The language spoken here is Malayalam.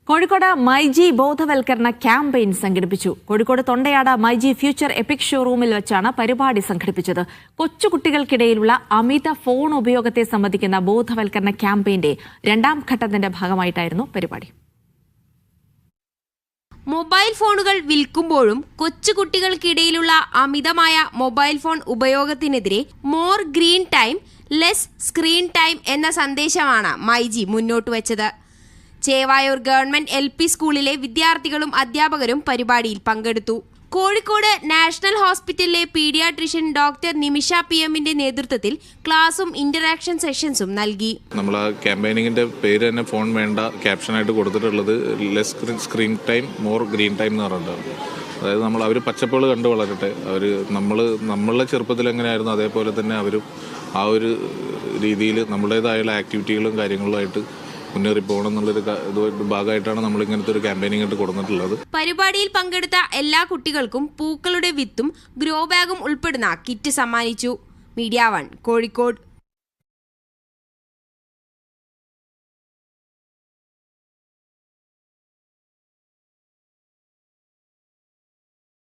കോഴിക്കോട് മൈജി ബോധവൽക്കരണ ക്യാമ്പയിൻ സംഘടിപ്പിച്ചു. കോഴിക്കോട് തൊണ്ടയാട് മൈജി ഫ്യൂച്ചർ എപ്പിക് ഷോറൂമിൽ വെച്ചാണ് പരിപാടി സംഘടിപ്പിച്ചത്. കൊച്ചുകുട്ടികൾക്കിടയിലുള്ള അമിത ഫോൺ ഉപയോഗത്തെ സംബന്ധിക്കുന്ന ബോധവൽക്കരണ ക്യാമ്പയിന്റെ രണ്ടാം ഘട്ടത്തിന്റെ ഭാഗമായിട്ടായിരുന്നു പരിപാടി. മൊബൈൽ ഫോണുകൾ വിൽക്കുമ്പോഴും കൊച്ചുകുട്ടികൾക്കിടയിലുള്ള അമിതമായ മൊബൈൽ ഫോൺ ഉപയോഗത്തിനെതിരെ more green time less screen time എന്ന സന്ദേശമാണ് മൈജി മുന്നോട്ട് വെച്ചത്. ചേവായൂർ ഗവൺമെന്റ് LP സ്കൂളിലെ വിദ്യാർത്ഥികളും അധ്യാപകരും പരിപാടിയിൽ പങ്കെടുത്തു. കോഴിക്കോട് നാഷണൽ ഹോസ്പിറ്റലിലെ പീഡിയാട്രിഷ്യൻ ഡോക്ടർ നിമിഷ PM-ന്റെ നേതൃത്വത്തിൽ ക്ലാസും ഇന്ററാക്ഷൻ സെഷൻസും നൽകി. നമ്മൾ ആ ക്യാമ്പയിനിങ്ങിന്റെ പേര് തന്നെ ഫോൺ വേണ്ട ക്യാപ്ഷനായിട്ട് കൊടുത്തിട്ടുള്ളത് less screen time more green time എന്ന് പറഞ്ഞിട്ടാണ്. അതായത് അവർ പച്ചപ്പുകൾ കണ്ടു വളരട്ടെ. നമ്മളുടെ ചെറുപ്പത്തിൽ എങ്ങനെയായിരുന്നു അതേപോലെ തന്നെ അവരും ആ ഒരു രീതിയിൽ നമ്മുടേതായുള്ള ആക്ടിവിറ്റികളും കാര്യങ്ങളുമായിട്ട് മുന്നേറി പോകണം എന്നുള്ളൊരു ഭാഗമായിട്ടാണ് നമ്മൾ ഇങ്ങനത്തെ ഒരു ക്യാമ്പയിനിങ് കൊടുത്തിട്ടുള്ളത്. പരിപാടിയിൽ പങ്കെടുത്ത എല്ലാ കുട്ടികൾക്കും പൂക്കളുടെ വിത്തും ഗ്രോ ബാഗും ഉൾപ്പെടുന്ന കിറ്റ് സമ്മാനിച്ചു. മീഡിയ 1 കോഴിക്കോട്.